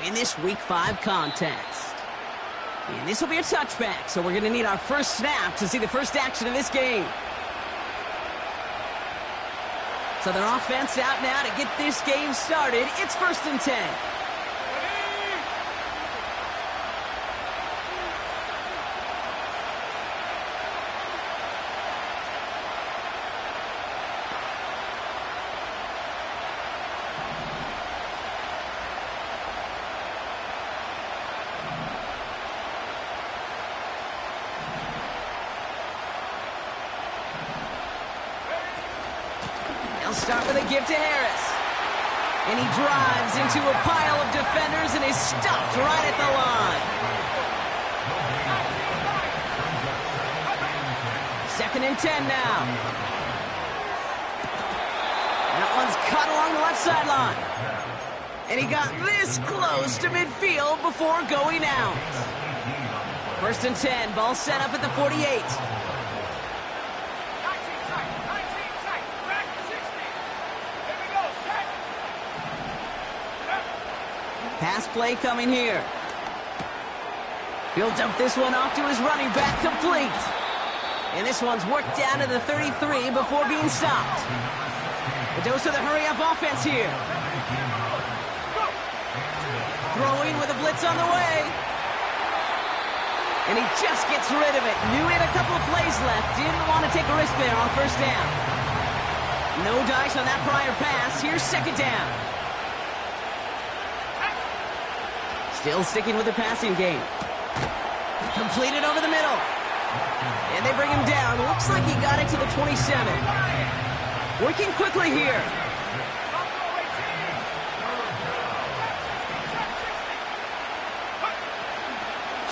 in this Week 5 contest. And this will be a touchback, so we're going to need our first snap to see the first action of this game. So their offense out now to get this game started. It's 1st and 10. They'll start with a give to Harris. And he drives into a pile of defenders and is stopped right at the line. 2nd and 10 now. That one's cut along the left sideline. And he got this close to midfield before going out. 1st and 10, ball set up at the 48. Pass play coming here. He'll dump this one off to his running back, complete. And this one's worked down to the 33 before being stopped. A dose of the hurry-up offense here. Throwing with a blitz on the way. And he just gets rid of it. Knew he had a couple of plays left. Didn't want to take a risk there on 1st down. No dice on that prior pass. Here's 2nd down. Still sticking with the passing game. Completed over the middle. And they bring him down. Looks like he got it to the 27. Working quickly here.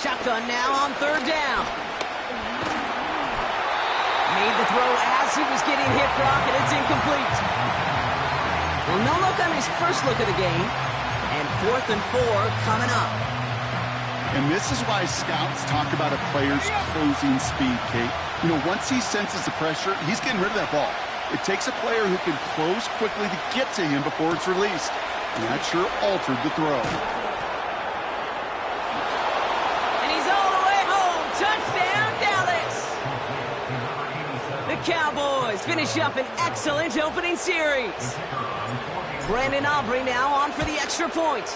Shotgun now on 3rd down. Made the throw as he was getting hit, Brock, and it's incomplete. Well, no look on his first look of the game. And 4th and 4 coming up. And this is why scouts talk about a player's closing speed, Kate. You know, once he senses the pressure, he's getting rid of that ball. It takes a player who can close quickly to get to him before it's released. And that sure altered the throw. And he's all the way home. Touchdown, Dallas! The Cowboys finish up an excellent opening series. Brandon Aubrey now on for the extra point.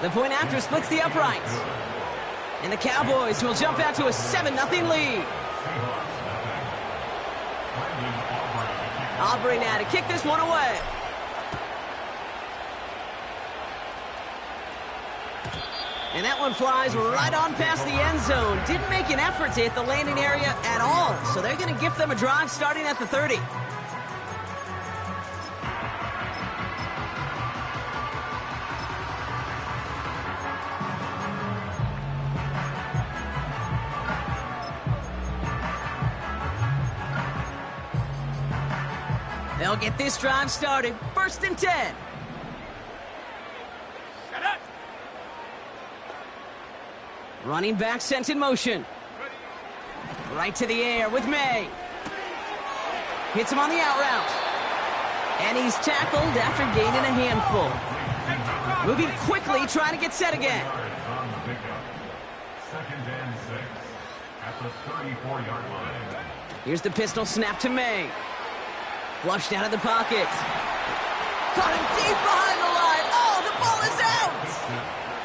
The point after splits the uprights. And the Cowboys will jump out to a 7-0 lead. Aubrey now to kick this one away. And that one flies right on past the end zone. Didn't make an effort to hit the landing area at all. So they're going to gift them a drive starting at the 30. They'll get this drive started. 1st and 10. Running back sent in motion. Right to the air with May. Hits him on the out route. And he's tackled after gaining a handful. Moving quickly, trying to get set again. 2nd and 6 at the 34-yard line. Here's the pistol snap to May. Flushed out of the pocket. Caught him deep behind the line. Oh, the ball is out!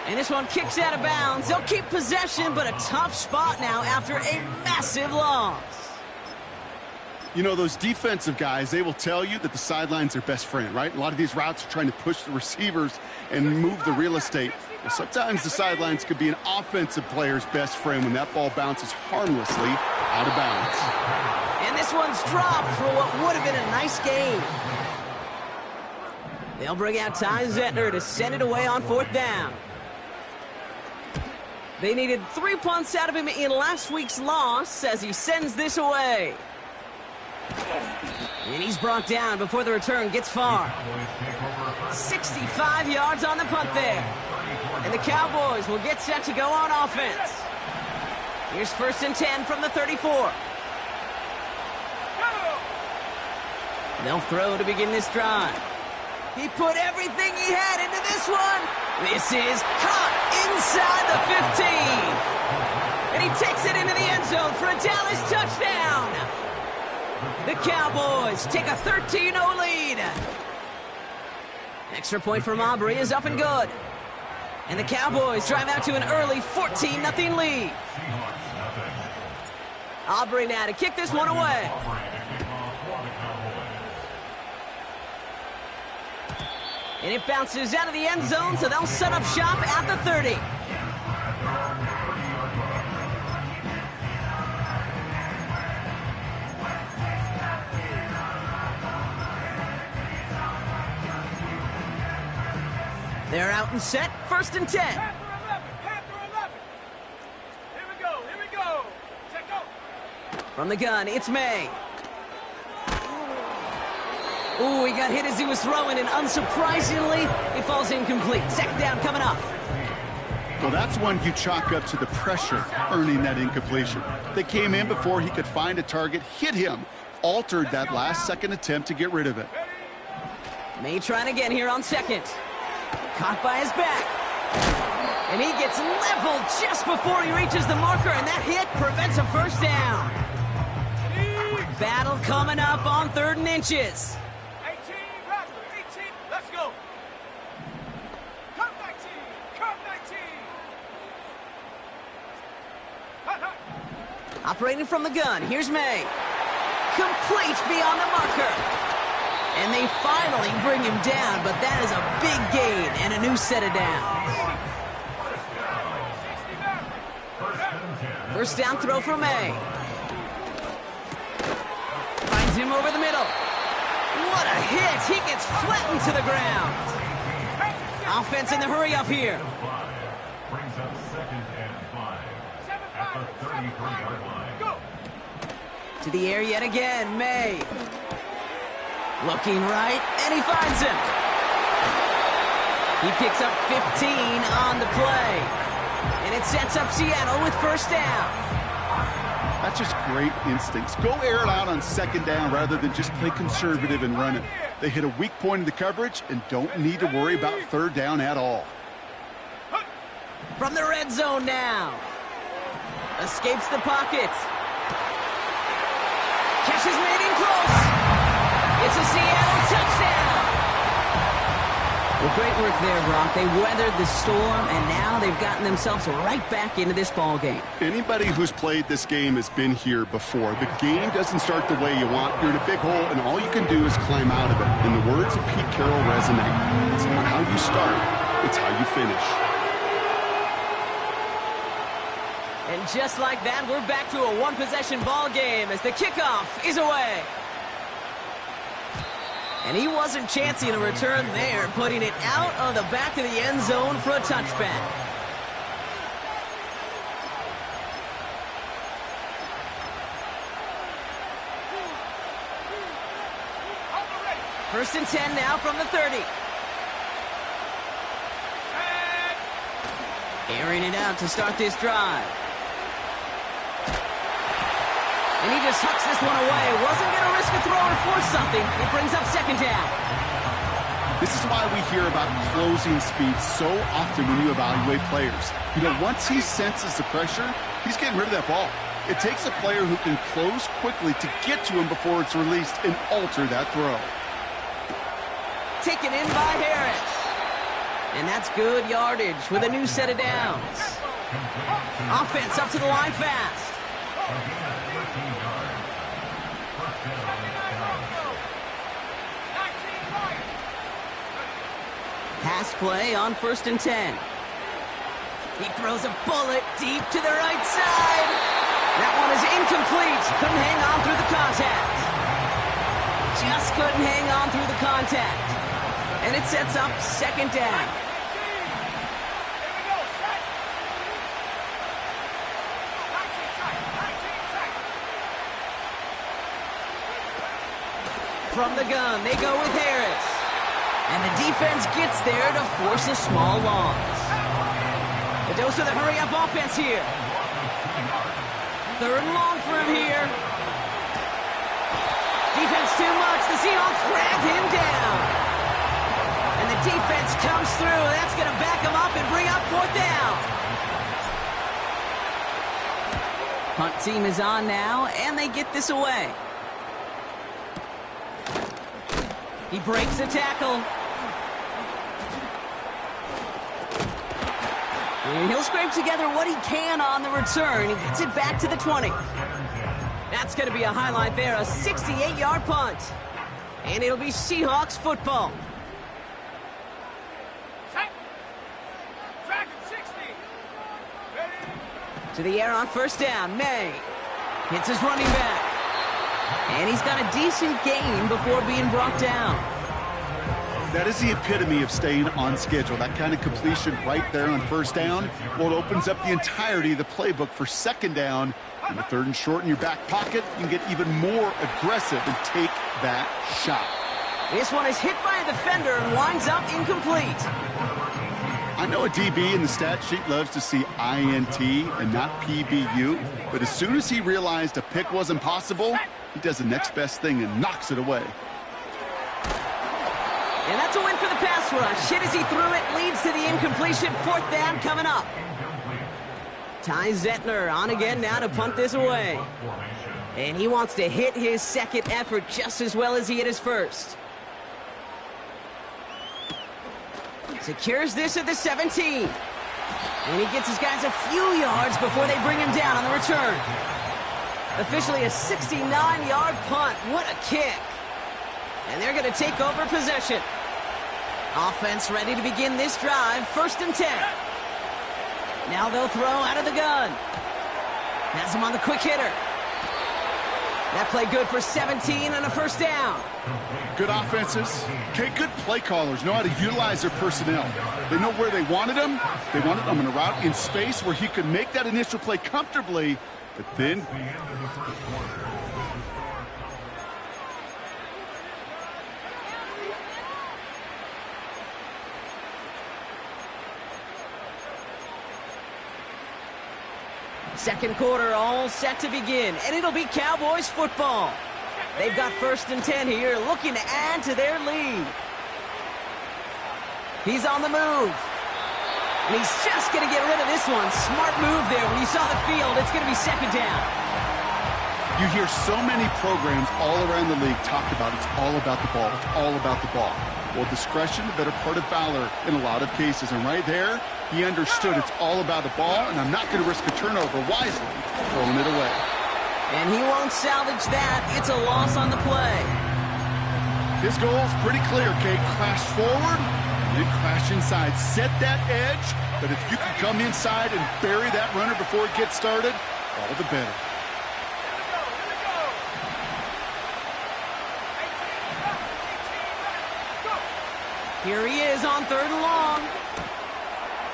And this one kicks out of bounds. They'll keep possession, but a tough spot now after a massive loss. You know, those defensive guys, they will tell you that the sideline's their best friend, right? A lot of these routes are trying to push the receivers and move the real estate. Well, sometimes the sidelines could be an offensive player's best friend when that ball bounces harmlessly out of bounds. And this one's dropped for what would have been a nice game. They'll bring out Ty Zentner to send it away on 4th down. They needed 3 punts out of him in last week's loss as he sends this away. And he's brought down before the return gets far. 65 yards on the punt there. And the Cowboys will get set to go on offense. Here's 1st and 10 from the 34. They'll throw to begin this drive. He put everything he had into this one. This is caught inside the 15. And he takes it into the end zone for a Dallas touchdown. The Cowboys take a 13-0 lead. Extra point from Aubrey is up and good. And the Cowboys drive out to an early 14-0 lead. Aubrey now to kick this one away. And it bounces out of the end zone, so they'll set up shop at the 30. They're out and set, 1st and 10. Panther 11. Here we go. Check go. From the gun, it's May. Ooh, he got hit as he was throwing, and unsurprisingly, it falls incomplete. 2nd down coming up. Well, that's one you chalk up to the pressure earning that incompletion. They came in before he could find a target, hit him, altered that last-second attempt to get rid of it. May trying again here on 2nd. Caught by his back. And he gets leveled just before he reaches the marker, and that hit prevents a 1st down. Battle coming up on 3rd and inches. 18, let's go. Come 19. Operating from the gun, here's May. Complete beyond the marker. And they finally bring him down, but that is a big gain and a new set of downs. 1st down throw from May. Finds him over the middle. What a hit! He gets flattened to the ground. Offense in the hurry up here. Brings up 2nd and 5 at the 33-yard line. To the air yet again, May. Looking right, and he finds him. He picks up 15 on the play. And it sets up Seattle with 1st down. That's just great instincts. Go air it out on 2nd down rather than just play conservative and run it. They hit a weak point in the coverage and don't need to worry about 3rd down at all. From the red zone now. Escapes the pocket. Catch is made in close. It's a Seattle touchdown. Well, great work there, Brock. They weathered the storm, and now they've gotten themselves right back into this ball game. Anybody who's played this game has been here before. The game doesn't start the way you want. You're in a big hole, and all you can do is climb out of it. And the words of Pete Carroll resonate. It's not how you start, it's how you finish. And just like that, we're back to a one-possession ball game as the kickoff is away. And he wasn't chancing a return there, putting it out of the back of the end zone for a touchback. First and 10 now from the 30. Airing it out to start this drive. And he just hucks this one away. Wasn't going to risk a throw or force something. It brings up 2nd down. This is why we hear about closing speed so often when you evaluate players. You know, once he senses the pressure, he's getting rid of that ball. It takes a player who can close quickly to get to him before it's released and alter that throw. Taken in by Harris. And that's good yardage with a new set of downs. Offense up to the line fast. Pass play on 1st and 10. He throws a bullet deep to the right side. That one is incomplete. Couldn't hang on through the contact. Just couldn't hang on through the contact. And it sets up 2nd down. From the gun, they go with Harris. And the defense gets there to force a small loss. The dose of the hurry-up offense here. 3rd and long for him here. Defense too much. The Seahawks drag him down. defense comes through. That's going to back them up and bring up 4th down. Punt team is on now, and they get this away. He breaks the tackle. And he'll scrape together what he can on the return. He gets it back to the 20. That's going to be a highlight there, a 68-yard punt. And it'll be Seahawks football. Dragon 60. Ready? To the air on 1st down. May hits his running back. And he's got a decent gain before being brought down. That is the epitome of staying on schedule. That kind of completion right there on 1st down. Well, it opens up the entirety of the playbook for 2nd down. And the 3rd and short in your back pocket, you can get even more aggressive and take that shot. This one is hit by a defender and winds up incomplete. I know a DB in the stat sheet loves to see INT and not PBU, but as soon as he realized a pick wasn't possible, he does the next best thing and knocks it away. And that's a win for the pass rush. Hit as he threw it, leads to the incompletion. 4th down coming up. Ty Zettner on again now to punt this away. And he wants to hit his 2nd effort just as well as he hit his 1st. Secures this at the 17. And he gets his guys a few yards before they bring him down on the return. Officially a 69-yard punt. What a kick. And they're going to take over possession. Offense ready to begin this drive. 1st and 10. Now they'll throw out of the gun. Has him on the quick hitter. That play good for 17 and a 1st down. Good offenses. Okay, good play callers know how to utilize their personnel. They know where they wanted them. They wanted them in a route in space where he could make that initial play comfortably, but then second quarter all set to begin, and it'll be Cowboys football. They've got 1st and 10 here, looking to add to their lead. He's on the move. And he's just going to get rid of this one. Smart move there. When you saw the field, it's going to be 2nd down. you hear so many programs all around the league talk about it's all about the ball. It's all about the ball. Well, discretion, the better part of valor in a lot of cases. And right there, he understood it's all about the ball, and I'm not going to risk a turnover wisely, throwing it away. And he won't salvage that. It's a loss on the play. His goal is pretty clear, Kate. Crash forward, and then crash inside. Set that edge, but if you can come inside and bury that runner before it gets started, all the better. Here he is on 3rd and long.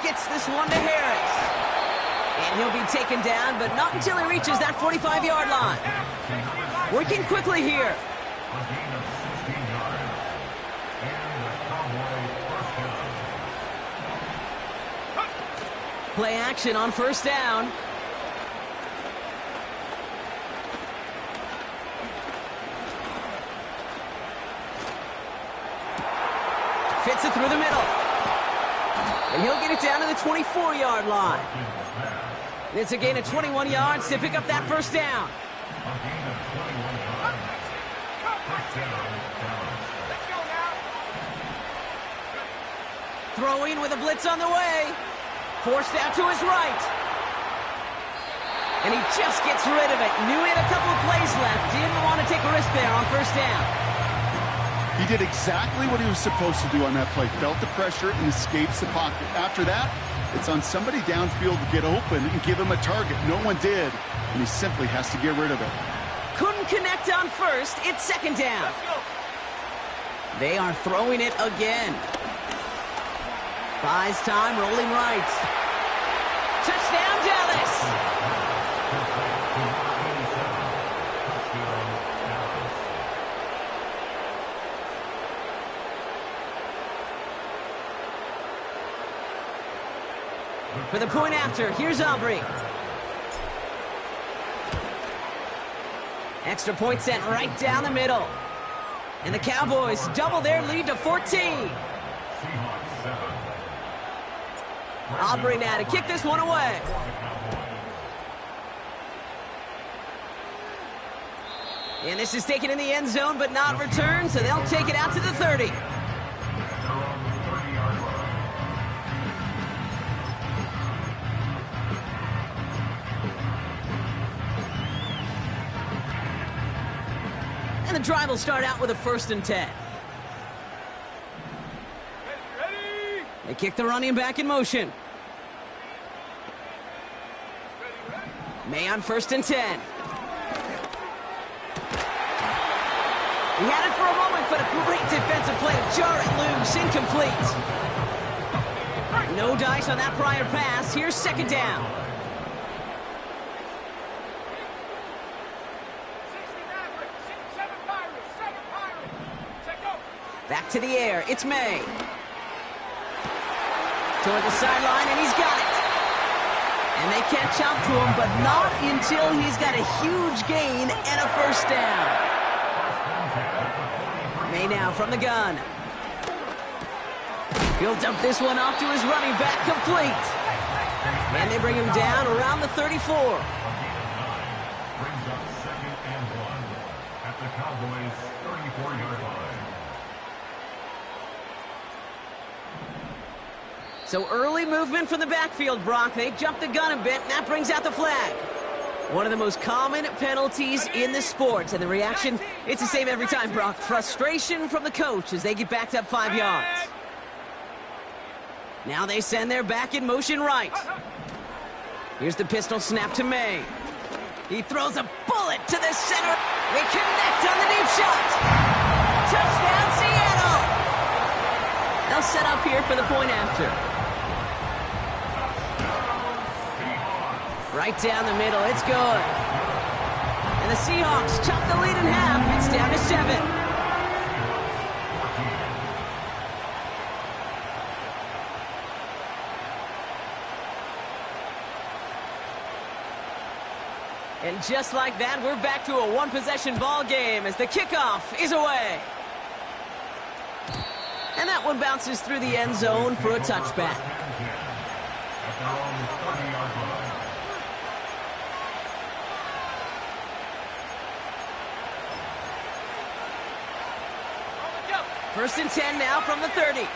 Gets this one to Harris. And he'll be taken down, but not until he reaches that 45-yard line. Working quickly here. Play action on 1st down. Fits it through the middle. And he'll get it down to the 24-yard line. And it's a gain of 21 yards to pick up that 1st down. Throwing with a blitz on the way. Forced out to his right. And he just gets rid of it. Knew he had a couple of plays left. Didn't want to take a risk there on 1st down. He did exactly what he was supposed to do on that play. Felt the pressure and escapes the pocket. After that, it's on somebody downfield to get open and give him a target. No one did, and he simply has to get rid of it. Couldn't connect on 1st. It's 2nd down. They are throwing it again. Buys time, rolling right. Touchdown, Dallas! For the point after, here's Aubrey. Extra point sent right down the middle. And the Cowboys double their lead to 14. Seahawks 7. Aubrey now to kick this one away. And this is taken in the end zone, but not returned, so they'll take it out to the 30. And the drive will start out with a 1st and 10. Ready? They kick the running back in motion. May on 1st and 10. He had it for a moment, but a great defensive play to jar it loose. Incomplete. No dice on that prior pass. Here's 2nd down. 7 Pirates. Check go. Back to the air. It's May. Toward the sideline, and he's got it. And they catch up to him, but not until he's got a huge gain and a 1st down. May now from the gun. He'll dump this one off to his running back, complete. And they bring him down around the 34. Brings up 2nd and 1 at the Cowboys' 34-yard line. So early movement from the backfield, Brock. They jump the gun a bit, and that brings out the flag. One of the most common penalties in the sport. And the reaction, it's the same every time, Brock. Frustration from the coach as they get backed up 5 yards. Now they send their back in motion right. Here's the pistol snap to May. He throws a bullet to the center. They connect on the deep shot. Touchdown, Seattle. They'll set up here for the point after. Right down the middle, it's good. And the Seahawks chop the lead in half. It's down to 7. And just like that, we're back to a one-possession ball game as the kickoff is away. And that one bounces through the end zone for a touchback. At their own 30-yard line. First and 10 now from the 30. Ready? 70.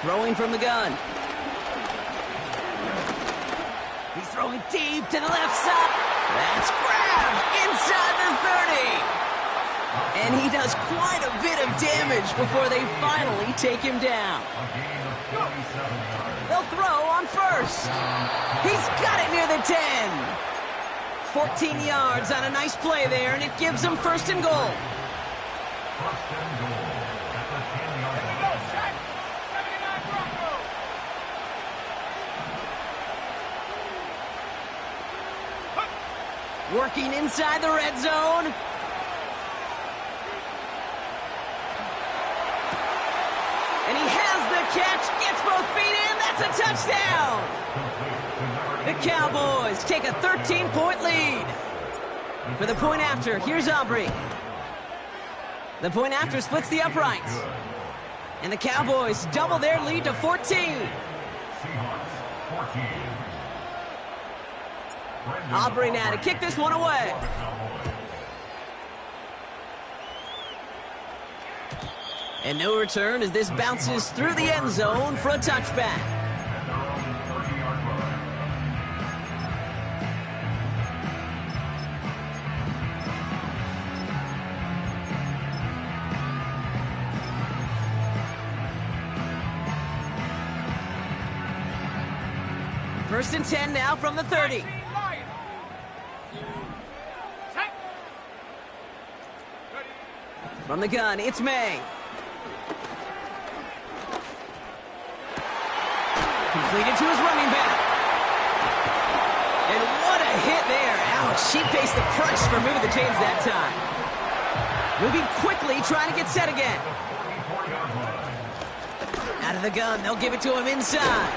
Throwing from the gun. He's throwing deep to the left side. That's grabbed inside the 30. And he does quite a bit of damage before they finally take him down. A gain of 47 yards. They'll throw on 1st. He's got it near the 10. 14 yards on a nice play there, and it gives them 1st and goal. 1st and goal at the 10-yard line. Go, set. 79 Broncos. Working inside the red zone. And he has the catch, gets both feet in, that's a touchdown! The Cowboys take a 13-point lead. For the point after, here's Aubrey. The point after splits the uprights. And the Cowboys double their lead to 14. Seahawks 14. Aubrey now to kick this one away. And no return as this bounces through the end zone for a touchback. At their own 30-yard line. First and 10 now from the 30. Set. Ready? From the gun, it's May. Completed to his running back. And what a hit there. Ouch, she faced the price for moving the chains that time. Moving quickly, trying to get set again. 44-yard line. Out of the gun, they'll give it to him inside.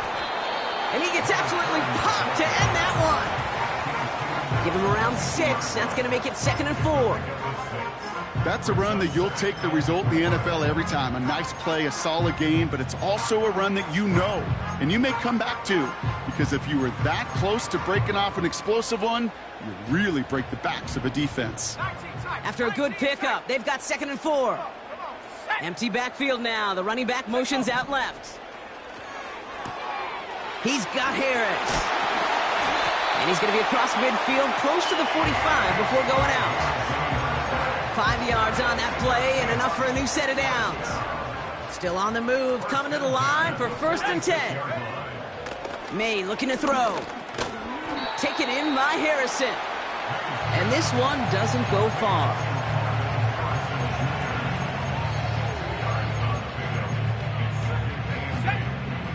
And he gets absolutely popped to end that one. Give him around 6. That's going to make it 2nd and 4. That's a run that you'll take the result in the NFL every time. A nice play, a solid game, but it's also a run that you know, and you may come back to, because if you were that close to breaking off an explosive one, you really break the backs of a defense. After a good pickup, they've got 2nd and 4. Empty backfield now. The running back motions out left. He's got Harris. And he's going to be across midfield, close to the 45 before going out. 5 yards on that play and enough for a new set of downs. Still on the move, coming to the line for 1st and 10. May looking to throw. Taken in by Harrison. And this one doesn't go far.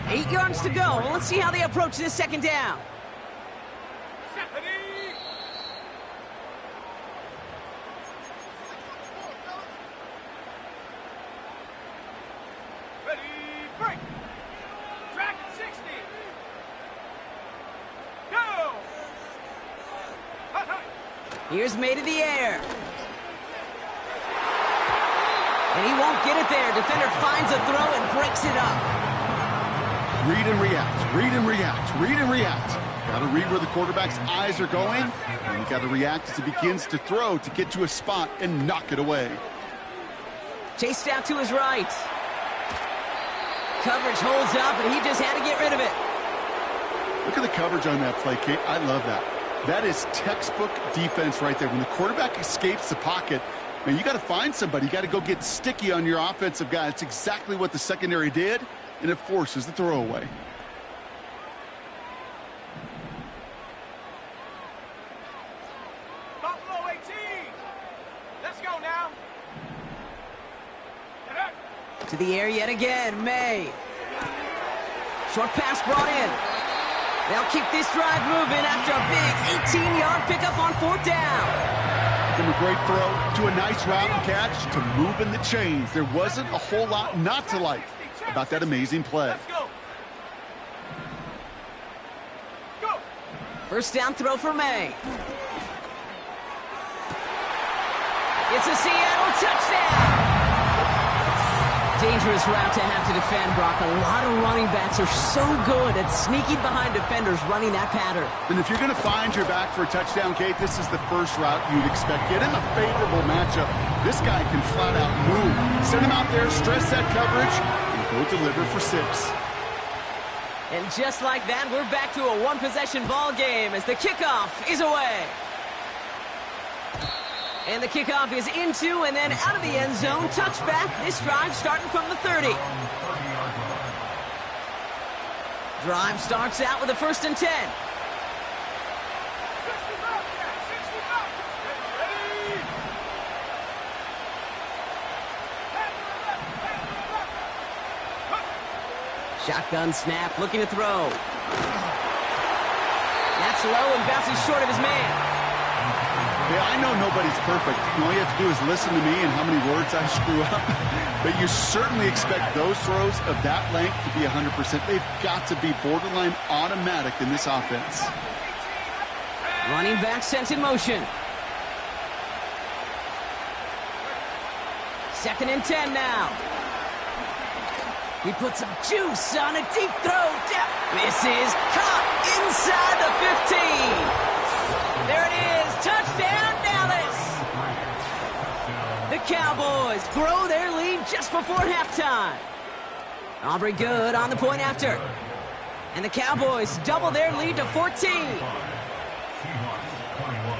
Eight yards to go. Let's see how they approach this 2nd down. Here's May to the air. And he won't get it there. Defender finds a throw and breaks it up. Read and react, read and react, read and react. Got to read where the quarterback's eyes are going, and you got to react as he begins to throw to get to a spot and knock it away. Chased out to his right. Coverage holds up, and he just had to get rid of it. Look at the coverage on that play, Kate. I love that. That is textbook defense right there. When the quarterback escapes the pocket, man, you got to find somebody. You got to go get sticky on your offensive guy. It's exactly what the secondary did, and it forces the throwaway. Buffalo 18. Let's go now. To the air yet again, May. Short pass brought in. They'll keep this drive moving after a big 18-yard pickup on 4th down. From a great throw to a nice route and catch to moving the chains. There wasn't a whole lot not to like about that amazing play. Let's go. Go. 1st down throw for May. It's a Seattle touchdown. Dangerous route to have to defend, Brock. A lot of running backs are so good at sneaking behind defenders running that pattern. And if you're going to find your back for a touchdown, Kate, this is the first route you'd expect. Get him a favorable matchup. This guy can flat out move. Send him out there, stress that coverage, and go deliver for 6. And just like that, we're back to a one-possession ball game as the kickoff is away. And the kickoff is into and then out of the end zone. Touchback. This drive starting from the 30. Drive starts out with a 1st and 10. 60 Ready. Shotgun snap, looking to throw. That's low and bounces short of his man. Yeah, I know nobody's perfect. All you have to do is listen to me and how many words I screw up. But you certainly expect those throws of that length to be 100%. They've got to be borderline automatic in this offense. Running back sent in motion. 2nd and 10 now. He puts some juice on a deep throw. This is caught inside the 15. There it is. Touchdown, Dallas. The Cowboys grow their lead just before halftime. Aubrey good on the point after. And the Cowboys double their lead to 14. Seahawks 21.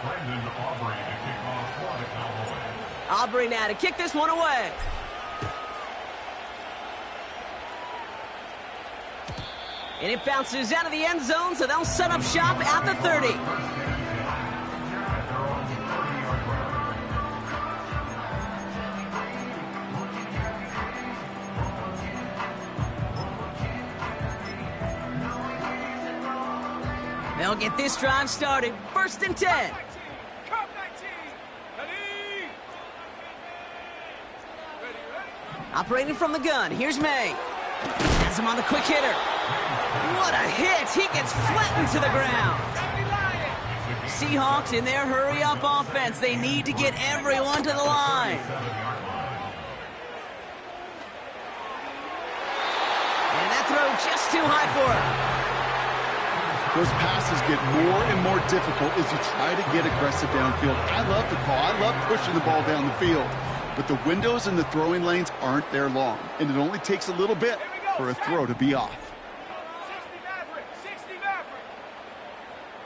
Brandon Aubrey to kick off for the Cowboys. Aubrey now to kick this one away. And it bounces out of the end zone, so they'll set up shop at the 30. They'll get this drive started. 1st and 10. Cup 19. Ready. Operating from the gun, here's May. Has him on the quick hitter. What a hit! He gets flattened to the ground. Seahawks in their hurry-up offense. They need to get everyone to the line. And that throw just too high for him. Those passes get more and more difficult as you try to get aggressive downfield. I love the call. I love pushing the ball down the field. But the windows in the throwing lanes aren't there long, and it only takes a little bit for a throw to be off. 60 Maverick.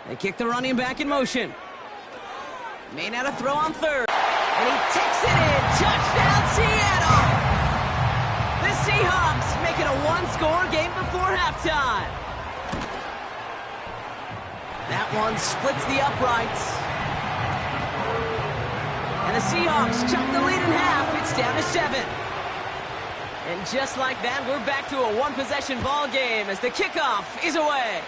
They kick the running back in motion. May not a throw on third. And he takes it in. Touchdown, Seattle! The Seahawks make it a one-score game before halftime. That one splits the uprights. And the Seahawks chop the lead in half. It's down to 7. And just like that, we're back to a one-possession ball game as the kickoff is away.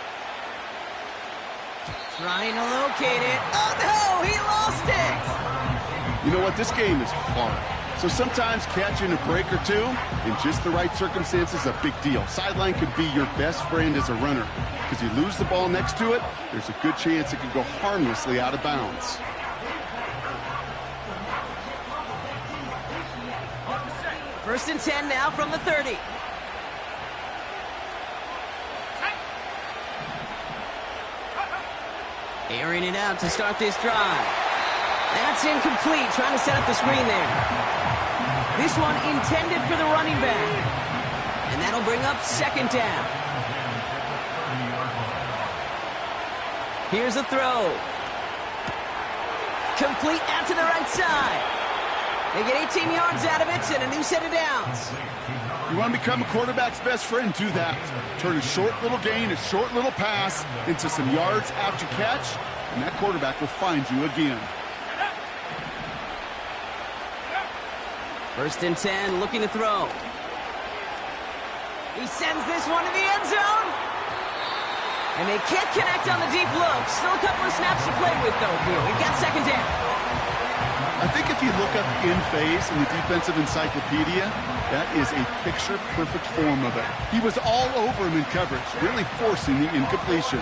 Trying to locate it. Oh, no! He lost it! You know what? This game is hard. So sometimes catching a break or two in just the right circumstances is a big deal. Sideline could be your best friend as a runner. Because you lose the ball next to it, there's a good chance it could go harmlessly out of bounds. First and 10 now from the 30. Airing it out to start this drive. That's incomplete, trying to set up the screen there. This one intended for the running back. And that'll bring up second down. Here's a throw. Complete out to the right side. They get 18 yards out of it and a new set of downs. You want to become a quarterback's best friend, do that. Turn a short little gain, a short little pass into some yards after catch, and that quarterback will find you again. First and 10, looking to throw. He sends this one to the end zone. And they can't connect on the deep look. Still a couple of snaps to play with, though, here. We've got second down. I think if you look up in phase in the defensive encyclopedia, that is a picture-perfect form of it. He was all over him in coverage, really forcing the incompletion.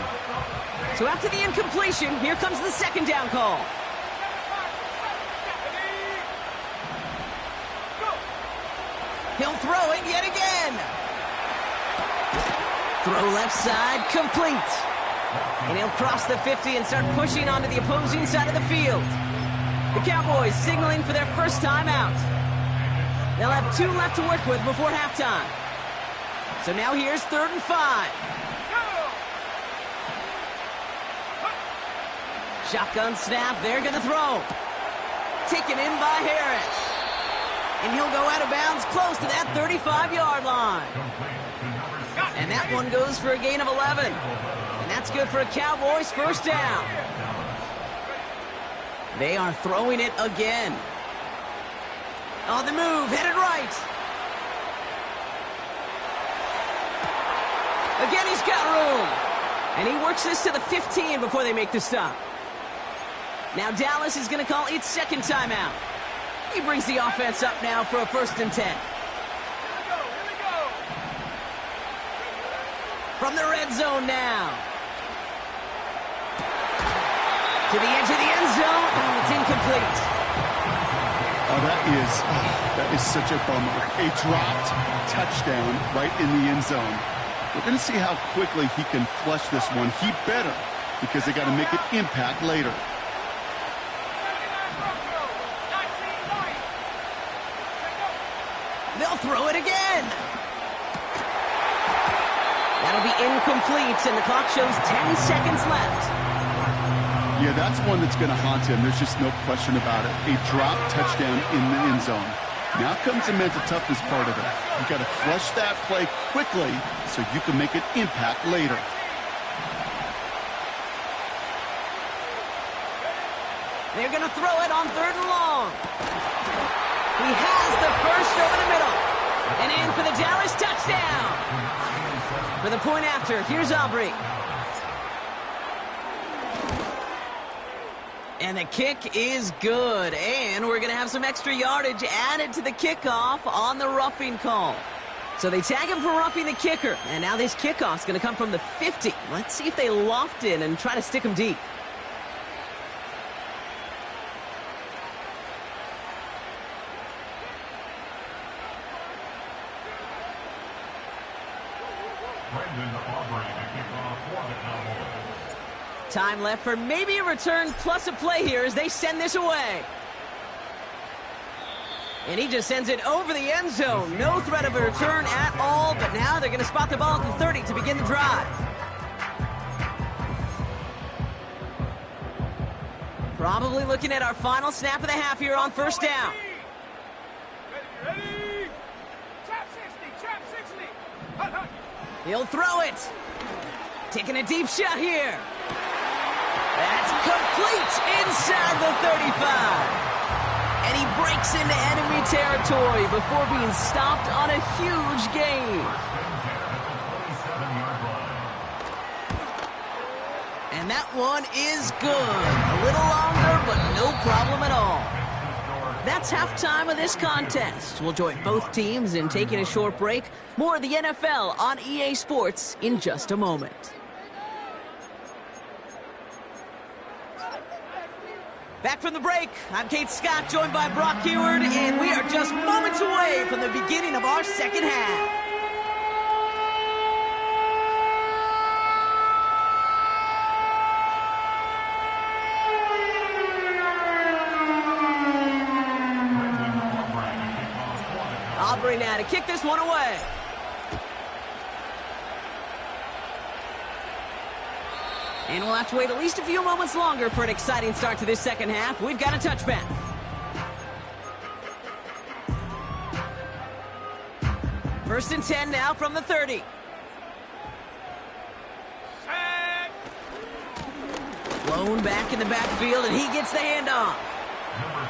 So after the incompletion, here comes the second down call. He'll throw it yet again. Throw left side, complete. And he'll cross the 50 and start pushing onto the opposing side of the field. The Cowboys signaling for their first time out. They'll have 2 left to work with before halftime. So now here's 3rd and 5. Shotgun snap, they're going to throw. Taken in by Harris. And he'll go out of bounds close to that 35-yard line. And that one goes for a gain of 11. And that's good for a Cowboys first down. They are throwing it again. On the move, headed right. Again, he's got room. And he works this to the 15 before they make the stop. Now Dallas is going to call its second timeout. He brings the offense up now for a 1st and 10. From the red zone now. To the edge of the end zone. Oh, it's incomplete. Oh, that is such a bummer. A dropped touchdown right in the end zone. We're going to see how quickly he can flush this one. He better, because they got to make it impact later. They'll throw it again. That'll be incomplete, and the clock shows 10 seconds left. Yeah, that's one that's going to haunt him. There's just no question about it. A drop touchdown in the end zone. Now comes the mental toughness part of it. You got to flush that play quickly so you can make it impact later. They're going to throw it on 3rd and long. He has the first over the middle. And in for the Dallas touchdown. For the point after, here's Aubrey. And the kick is good. And we're going to have some extra yardage added to the kickoff on the roughing call. So they tag him for roughing the kicker. And now this kickoff's going to come from the 50. Let's see if they loft in and try to stick him deep. Time left for maybe a return plus a play here as they send this away. And he just sends it over the end zone. No threat of a return at all, but now they're going to spot the ball at the 30 to begin the drive. Probably looking at our final snap of the half here on first down. Ready? Trap 60, trap 60. Hut, hut. He'll throw it. Taking a deep shot here. That's complete inside the 35. And he breaks into enemy territory before being stopped on a huge gain. And that one is good. A little longer, but no problem at all. That's halftime of this contest. We'll join both teams in taking a short break. More of the NFL on EA Sports in just a moment. Back from the break, I'm Kate Scott, joined by Brock Huard, and we are just moments away from the beginning of our second half. Aubrey now to kick this one away. And we'll have to wait at least a few moments longer for an exciting start to this second half. We've got a touchback. First and 10 now from the 30. Set. Blown back in the backfield, and he gets the handoff.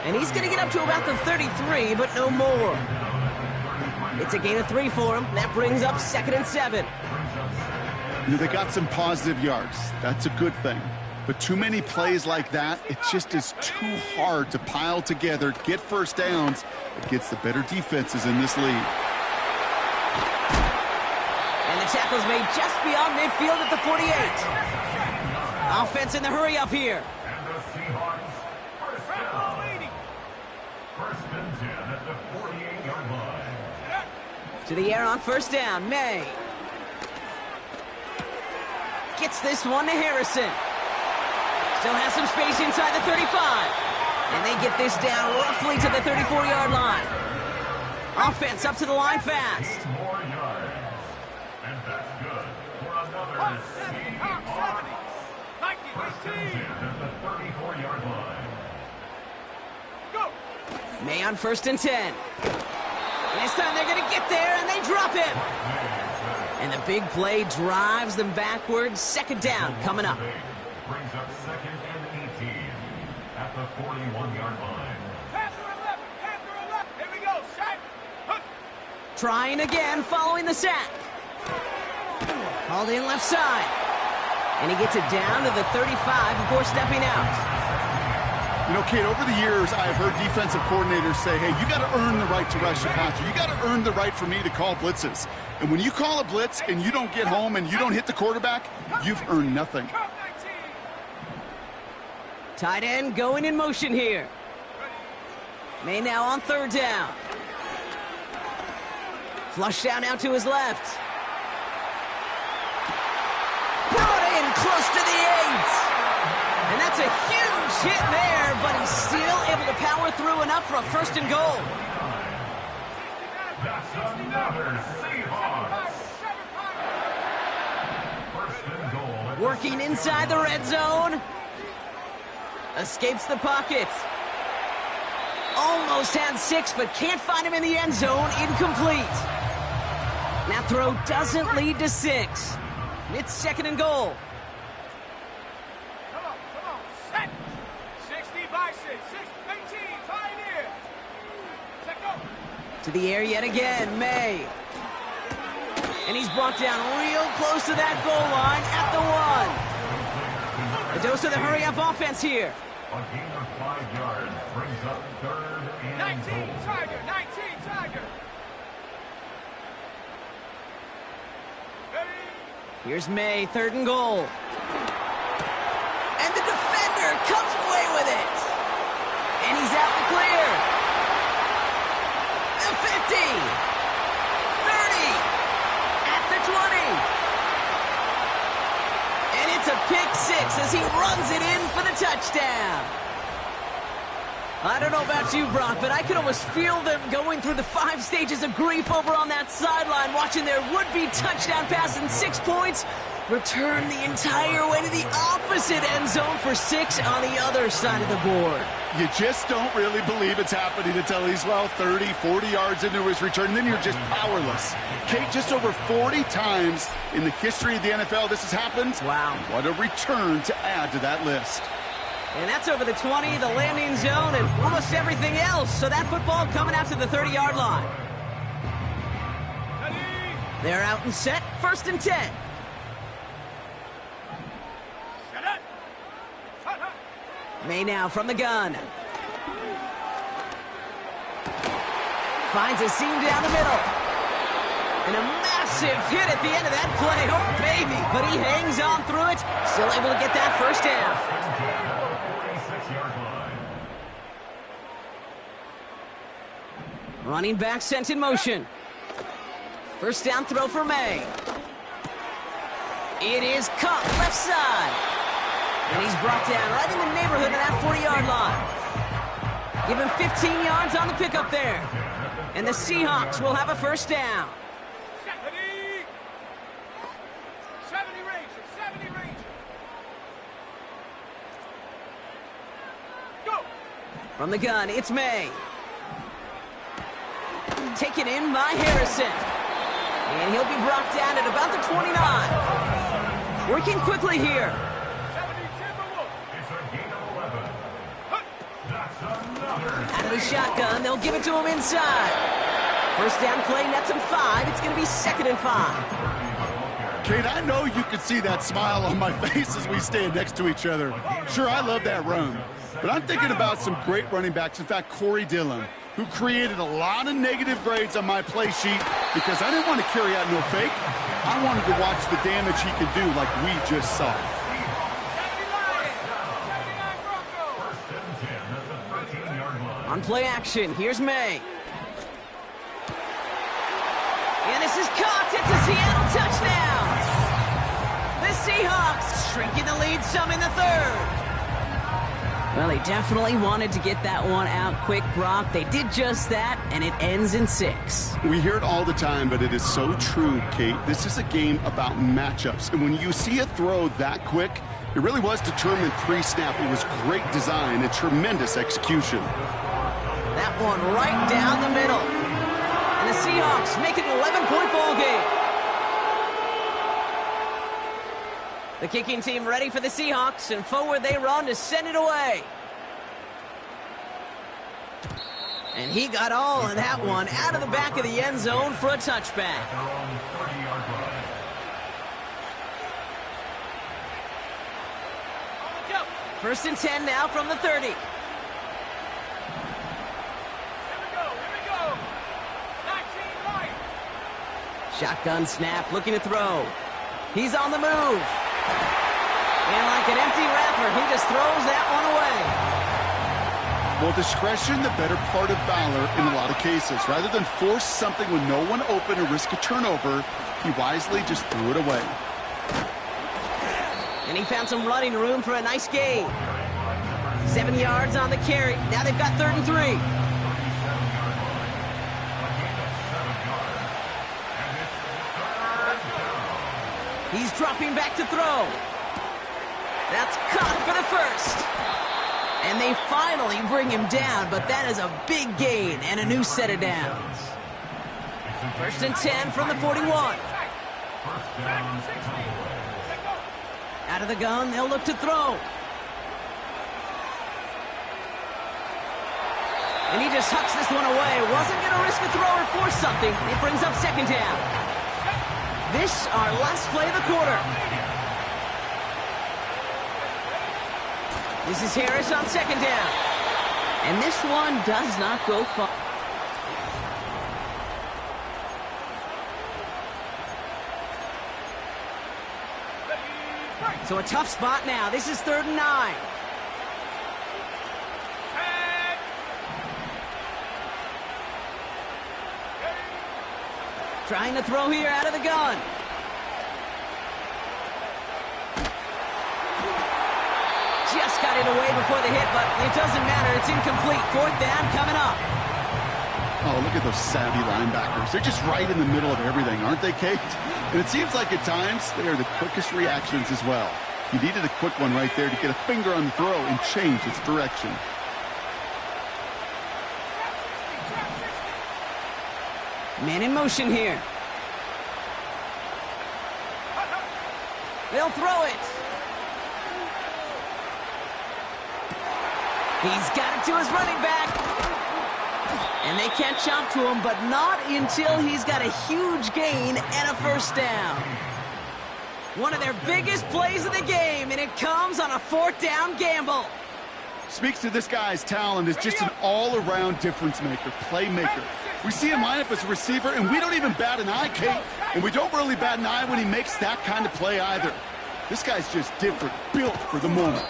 And he's going to get up to about the 33, but no more. It's a gain of 3 for him. That brings up 2nd and 7. You know, they got some positive yards. That's a good thing. But too many plays like that, it just is too hard to pile together, get first downs against the better defenses in this league. And the tackle's made just beyond midfield at the 48. Offense in the hurry up here. And the Seahawks, first down. First and 10 at the 48-yard line. To the air on first down, May. Gets this one to Harrison. Still has some space inside the 35. And they get this down roughly to the 34-yard line. Offense up to the line fast. More yards. And that's good for another Seahawks. First and 10 at the 34-yard line. Go. May on first and 10. And this time they're going to get there, and they drop him. And the big play drives them backwards. Second down coming up. Brings up 2nd and 18 at the 41-yard line. Panther 11, Panther 11. Here we go, set. Hut. Trying again following the sack. Called in left side. And he gets it down to the 35 before stepping out. You know, Kate, over the years, I've heard defensive coordinators say, hey, you got to earn the right to rush your passer. You got to earn the right for me to call blitzes. And when you call a blitz and you don't get home and you don't hit the quarterback, you've earned nothing. Count 19. Tight end going in motion here. May now on third down. Flush down now to his left. Brought in close to the 8. And that's a huge hit there, but he's still able to power through enough for a first and goal. That's another Seahawks. First and goal. Working inside the red zone. Escapes the pocket. Almost had 6, but can't find him in the end zone. Incomplete. That throw doesn't lead to 6. It's 2nd and goal. Come on, set. 60 by 6, 18, Pioneer. Set, go. To the air yet again, May. And he's brought down real close to that goal line at the 1. A dose of the hurry-up offense here. A gain of 5 yards brings up 3rd and 19, goal. Tiger, 19, Tiger. Ready? Here's May, 3rd and goal. And the defender comes away with it. And he's out the clear. The 50. 30. At the 20. And it's a pick six as he runs it in for the touchdown. I don't know about you, Brock, but I could almost feel them going through the 5 stages of grief over on that sideline, watching their would-be touchdown pass in 6 points return the entire way to the opposite end zone for 6 on the other side of the board. You just don't really believe it's happening until he's, well, 30, 40 yards into his return, and then you're just powerless. Kate, just over 40 times in the history of the NFL this has happened. Wow. What a return to add to that list. And that's over the 20, the landing zone, and almost everything else. So that football coming out to the 30-yard line. Ready? They're out and set, 1st and 10. Set it. Hut, hut. May now from the gun. Finds a seam down the middle. And a massive hit at the end of that play. Oh, baby. But he hangs on through it. Still able to get that 1st down. 46-yard line. Running back sent in motion. 1st down throw for May. It is caught left side. And he's brought down right in the neighborhood of that 40-yard line. Give him 15 yards on the pickup there. And the Seahawks will have a 1st down. 70. 70 Ranger, 70 Ranger. Go. From the gun, it's May. Taken in by Harrison. And he'll be brought down at about the 29. Working quickly here. 70 Timberwolf. It's a gain of 11. Hut. That's another. Out of the shotgun, they'll give it to him inside. 1st down play, nets him 5. It's going to be 2nd and 5. Kate, I know you can see that smile on my face as we stand next to each other. Sure, I love that run. But I'm thinking about some great running backs. In fact, Corey Dillon, who created a lot of negative grades on my play sheet because I didn't want to carry out no fake. I wanted to watch the damage he could do like we just saw. 70 Lions. 79 Broncos. 1st and 10 at the 13-yard line. On play action, here's May. And this is caught. It's a Seattle touchdown. The Seahawks shrinking the lead some in the 3rd. Well, they definitely wanted to get that one out quick, Brock. They did just that, and it ends in 6. We hear it all the time, but it is so true, Kate. This is a game about matchups. And when you see a throw that quick, it really was determined pre-snap. It was great design and tremendous execution. That one right down the middle. And the Seahawks make it an 11-point ball game. The kicking team ready for the Seahawks, and forward they run to send it away. And he got all of that one out of the back of the end zone for a touchback. Their own 30-yard line. On the go. 1st and 10 now from the 30. Here we go. Here we go. 19 Lions. Shotgun snap, looking to throw. He's on the move. And like an empty wrapper, he just throws that one away. Well, discretion, the better part of valor in a lot of cases. Rather than force something with no one open and risk a turnover, he wisely just threw it away. And he found some running room for a nice gain. 7 yards on the carry. Now they've got 3rd and 3. He's dropping back to throw. That's caught for the 1st. And they finally bring him down, but that is a big gain and a new set of downs. 1st and 10 from the 41. Out of the gun, they'll look to throw. And he just hucks this one away. Wasn't going to risk a throw or force something. It brings up 2nd down. This, our last play of the quarter. This is Harris on second down. And this one does not go far. So a tough spot now. This is 3rd and 9. Trying to throw here out of the gun. Just got it away before the hit, but it doesn't matter. It's incomplete. 4th down coming up. Oh, look at those savvy linebackers. They're just right in the middle of everything, aren't they, Kate? And it seems like at times they are the quickest reactions as well. You needed a quick one right there to get a finger on the throw and change its direction. Man in motion here. They'll throw it. He's got it to his running back. And they can't chomp to him, but not until he's got a huge gain and a 1st down. One of their biggest plays of the game, and it comes on a 4th down gamble. Speaks to this guy's talent as just an all-around difference maker, playmaker. We see him line up as a receiver, and we don't even bat an eye, Kate. And we don't really bat an eye when he makes that kind of play either. This guy's just different, built for the moment.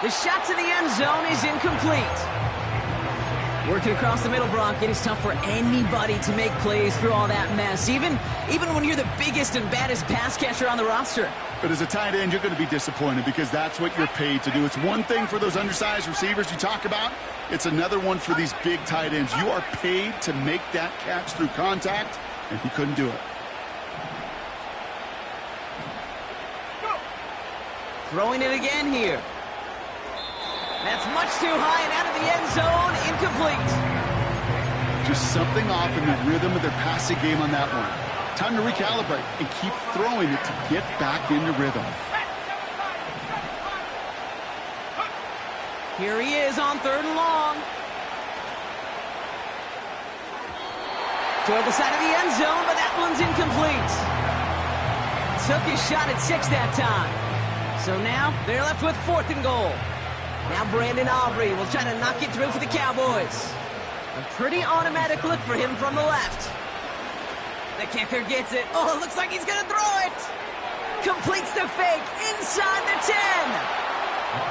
The shot to the end zone is incomplete. Working across the middle, Brock, it is tough for anybody to make plays through all that mess, even when you're the biggest and baddest pass catcher on the roster. But as a tight end, you're going to be disappointed because that's what you're paid to do. It's one thing for those undersized receivers you talk about. It's another one for these big tight ends. You are paid to make that catch through contact, and he couldn't do it. Throwing it again here. That's much too high and out of the end zone. Incomplete. Just something off in the rhythm of their passing game on that one. Time to recalibrate and keep throwing it to get back into rhythm. Here he is on 3rd and long. Toward the side of the end zone, but that one's incomplete. Took his shot at 6 that time. So now they're left with 4th and goal. Now Brandon Aubrey will try to knock it through for the Cowboys. A pretty automatic look for him from the left. The kicker gets it. Oh, it looks like he's going to throw it. Completes the fake inside the 10.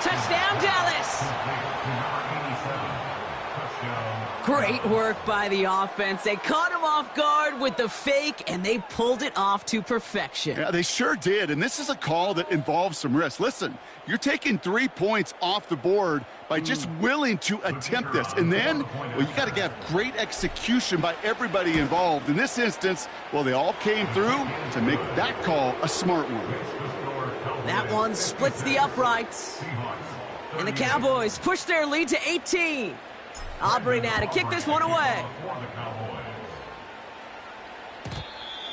Touchdown, Dallas. Great work by the offense. They caught him off guard with the fake, and they pulled it off to perfection. Yeah, they sure did, and this is a call that involves some risk. Listen, you're taking 3 points off the board by just willing to attempt this. And then, well, you got to have great execution by everybody involved. In this instance, well, they all came through to make that call a smart one. That one splits the uprights. And the Cowboys push their lead to 18. Aubrey now to kick this one away.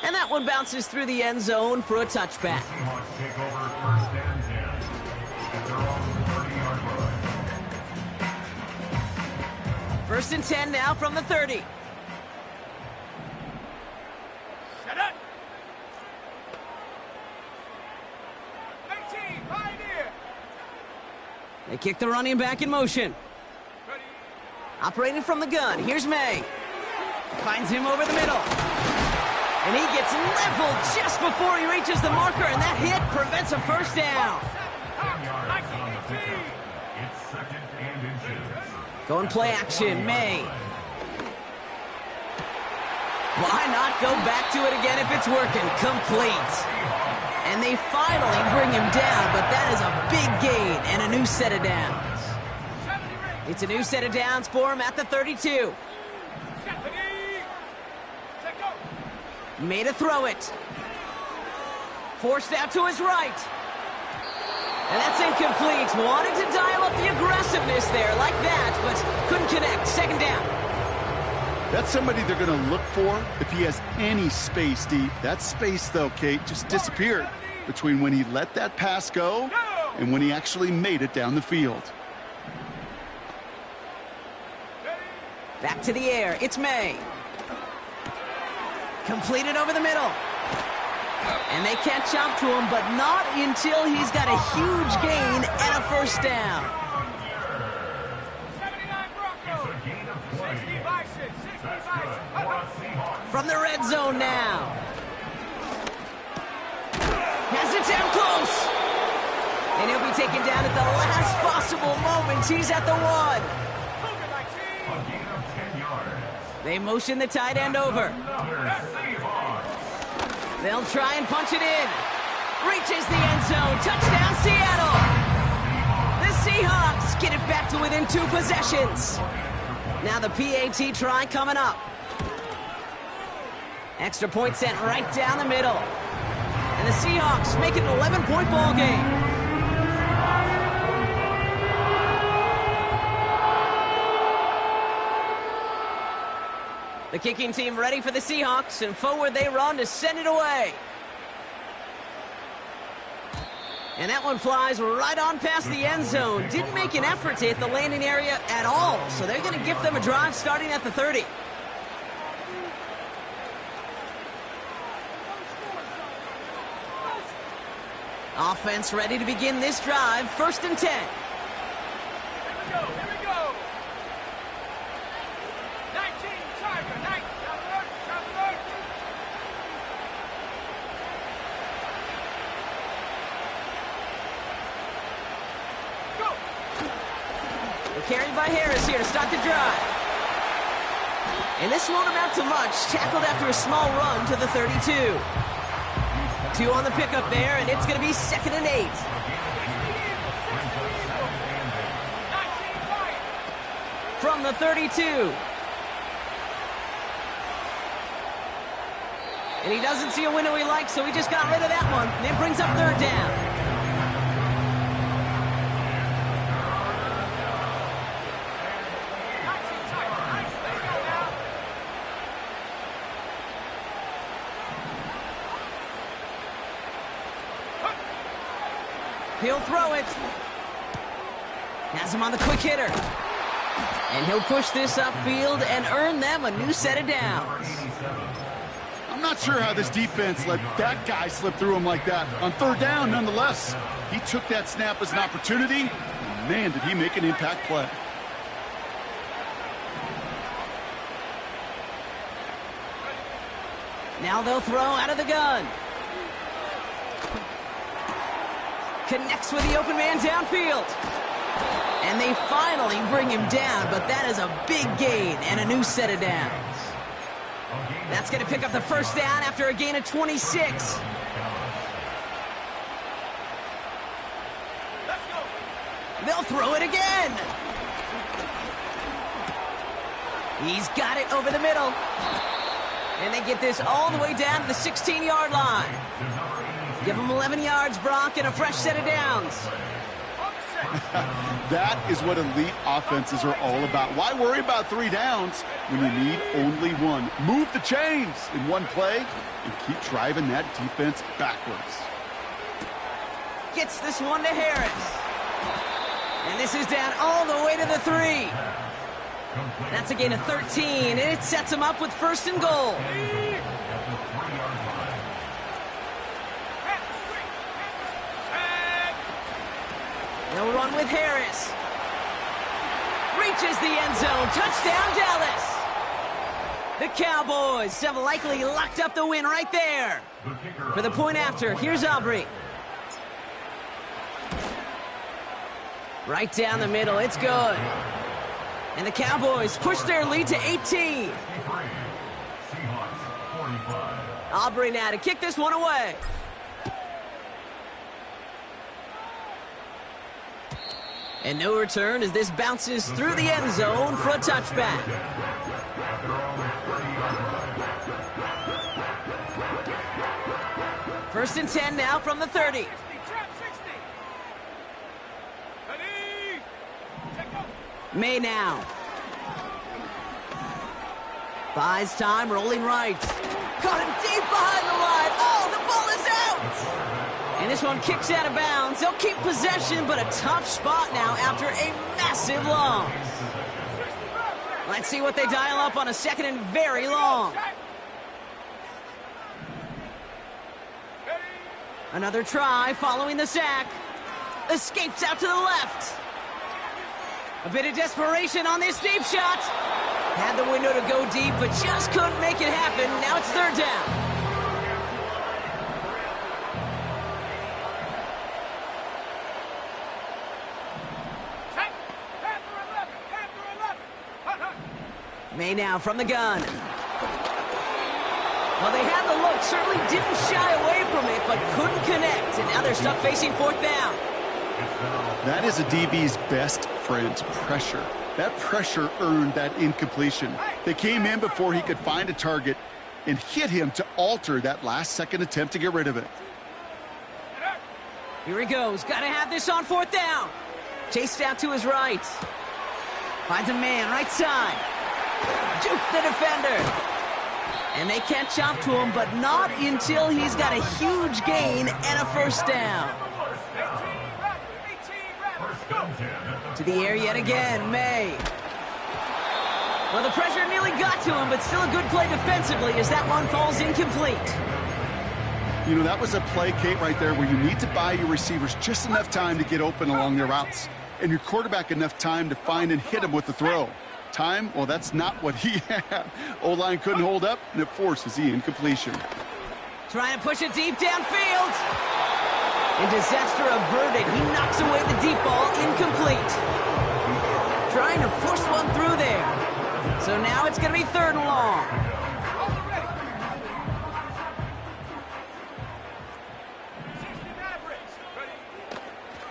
And that one bounces through the end zone for a touchback. 1st and 10 now from the 30. Set up. 19, Pioneer. They kick the running back in motion. Ready. Operating from the gun, here's May. Finds him over the middle. And he gets leveled just before he reaches the marker, and that hit prevents a 1st down. Going play action, May. Why not go back to it again if it's working? Complete. And they finally bring him down, but that is a big gain and a new set of downs. It's a new set of downs for him at the 32. Made a throw it. Forced out to his right. And that's incomplete. Wanted to dial up the aggressiveness there like that, but couldn't connect. 2nd down. That's somebody they're going to look for if he has any space deep. That space, though, Kate, just disappeared between when he let that pass go and when he actually made it down the field. Back to the air. It's May. Completed over the middle. And they can't jump to him, but not until he's got a huge gain and a 1st down. from the red zone now. Has it down close. And he'll be taken down at the last possible moment. He's at the 1. A gain of 10 yards. They motion the tight end over. Another Seahawks. They'll try and punch it in. Reaches the end zone. Touchdown, Seattle. The Seahawks get it back to within 2 possessions. Now the PAT try coming up. Extra point sent right down the middle. And the Seahawks make it an 11-point ball game. The kicking team ready for the Seahawks, and forward they run to send it away. And that one flies right on past the end zone. Didn't make an effort to hit the landing area at all, so they're going to give them a drive starting at the 30. Offense ready to begin this drive, 1st and 10. Here we go, here we go. 19, Tiger, 9, down the road, down the road. Go. They're carried by Harris here to start the drive. And this won't amount to much. Tackled after a small run to the 32. 2 on the pickup there, and it's going to be 2nd and 8. From the 32. And he doesn't see a window he likes, so he just got rid of that one. And it brings up 3rd down. He'll throw it. Has him on the quick hitter. And he'll push this upfield and earn them a new set of downs. I'm not sure how this defense let that guy slip through him like that. On 3rd down, nonetheless, he took that snap as an opportunity. And man, did he make an impact play. Now they'll throw out of the gun. Connects with the open man downfield. And they finally bring him down, but that is a big gain and a new set of downs. That's going to pick up the 1st down after a gain of 26. They'll throw it again. He's got it over the middle. And they get this all the way down to the 16-yard line. Give them 11 yards, Brock, and a fresh set of downs. That is what elite offenses are all about. Why worry about 3 downs when you need only 1? Move the chains in one play and keep driving that defense backwards. Gets this one to Harris. And this is down all the way to the 3. That's a gain of 13, and it sets him up with 1st and goal. They'll run with Harris. Reaches the end zone. Touchdown, Dallas. The Cowboys have likely locked up the win right there. For the point after, here's Aubrey. Right down the middle. It's good. And the Cowboys push their lead to 18. Aubrey now to kick this one away. And no return as this bounces through the end zone for a touchback. First and 10 now from the 30. May now. Buys time, rolling right. Caught him deep behind the line. Oh, the ball is out! And this one kicks out of bounds. They'll keep possession, but a tough spot now after a massive loss. Let's see what they dial up on a 2nd and very long. Another try following the sack. Escapes out to the left. A bit of desperation on this deep shot. Had the window to go deep, but just couldn't make it happen. Now it's third down. May now from the gun. Well, they had the look, certainly didn't shy away from it, but couldn't connect. And now they're stuck facing fourth down. That is a DB's best friend, pressure. That pressure earned that incompletion. They came in before he could find a target and hit him to alter that last-second attempt to get rid of it. Here he goes. Got to have this on fourth down. Chased out to his right. Finds a man right side. Juke the defender. And they catch up to him, but not until he's got a huge gain and a first down. To the air yet again, May. Well, the pressure nearly got to him, but still a good play defensively as that one falls incomplete. You know, that was a play, Kate, right there where you need to buy your receivers just enough time to get open along their routes, and your quarterback enough time to find and hit him with the throw. Time, well, that's not what he had. O-line couldn't hold up, and it forces the incompletion. Trying to push it deep downfield. And disaster averted. He knocks away the deep ball, incomplete. Trying to push one through there. So now it's going to be third and long.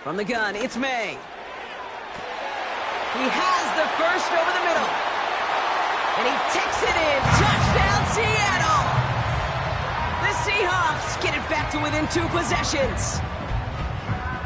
From the gun, it's May. He has the first over the middle. And he takes it in. Touchdown, Seattle! The Seahawks get it back to within 2 possessions.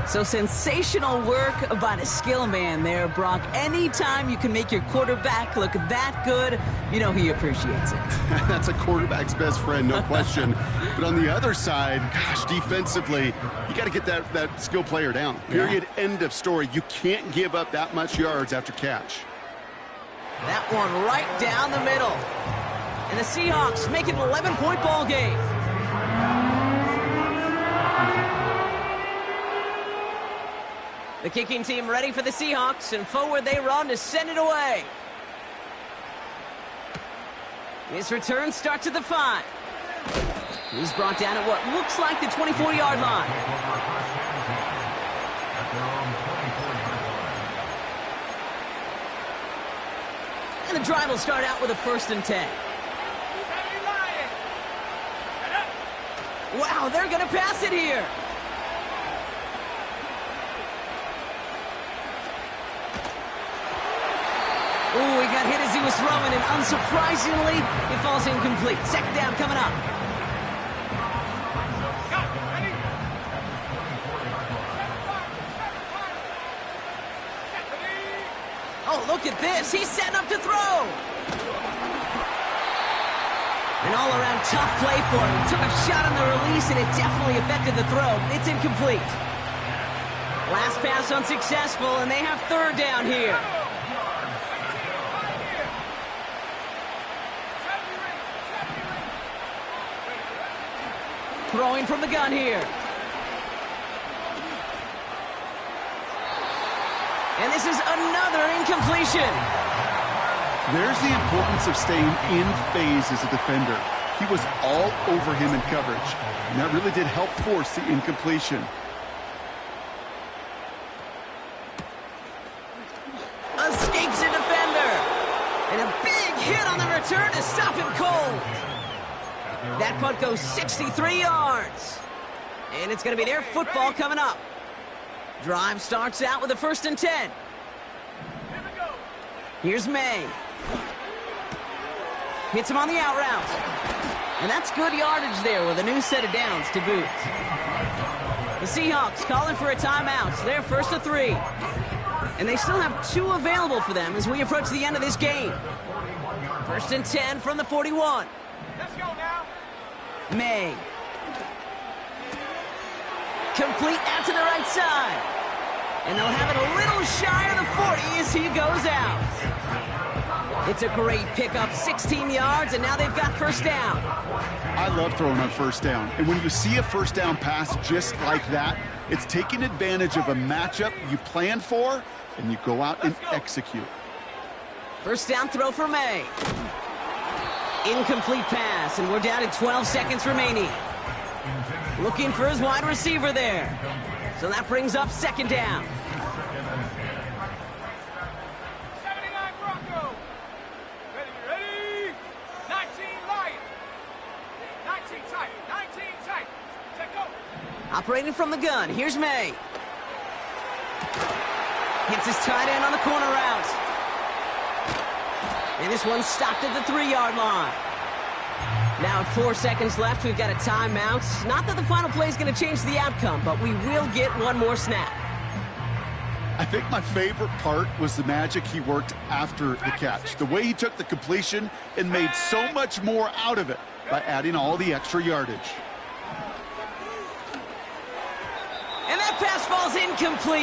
So sensational work by the skill man there, Brock. Anytime you can make your quarterback look that good, you know he appreciates it. That's a quarterback's best friend, no question. But on the other side, gosh, defensively, you got to get that skill player down. Period, end of story. You can't give up that much yards after catch. That one right down the middle. And the Seahawks make it an 11-point ball game. The kicking team ready for the Seahawks, and forward they run to send it away. This return starts at the 5. He's brought down at what looks like the 24-yard line. And the drive will start out with a 1st and 10. Wow, they're going to pass it here. Ooh, he got hit as he was throwing, and unsurprisingly, it falls incomplete. Second down coming up. Oh, look at this. He's setting up to throw. An all-around tough play for him. He took a shot on the release, and it definitely affected the throw. It's incomplete. Last pass unsuccessful, and they have third down here. Throwing from the gun here. And this is another incompletion. There's the importance of staying in phase as a defender. He was all over him in coverage, and that really did help force the incompletion. Escapes a defender. And a big hit on the return to stop him cold. That punt goes 63 yards. And it's going to be their football coming up. Drive starts out with a 1st and 10. Here's May. Hits him on the out route. And that's good yardage there with a new set of downs to boot. The Seahawks calling for a timeout. So they're 1st and 3. And they still have 2 available for them as we approach the end of this game. 1st and 10 from the 41. Let's go now. May. Complete out to the right side. And they'll have it a little shy of the 40 as he goes out. It's a great pickup, 16 yards, and now they've got first down. I love throwing on first down. And when you see a first down pass just like that, it's taking advantage of a matchup you planned for, and you go out and execute. First down throw for May. Incomplete pass, and we're down to 12 seconds remaining. Looking for his wide receiver there. So that brings up second down. 79 Bronco. Ready. 19 Lion. 19 tight. 19 tight. Check go. Operating from the gun, here's May. Hits his tight end on the corner route. And this one's stopped at the 3-yard line. Now at 4 seconds left, we've got a timeout. Not that the final play is going to change the outcome, but we will get one more snap. I think my favorite part was the magic he worked after the catch. The way he took the completion and made so much more out of it by adding all the extra yardage. And that pass falls incomplete.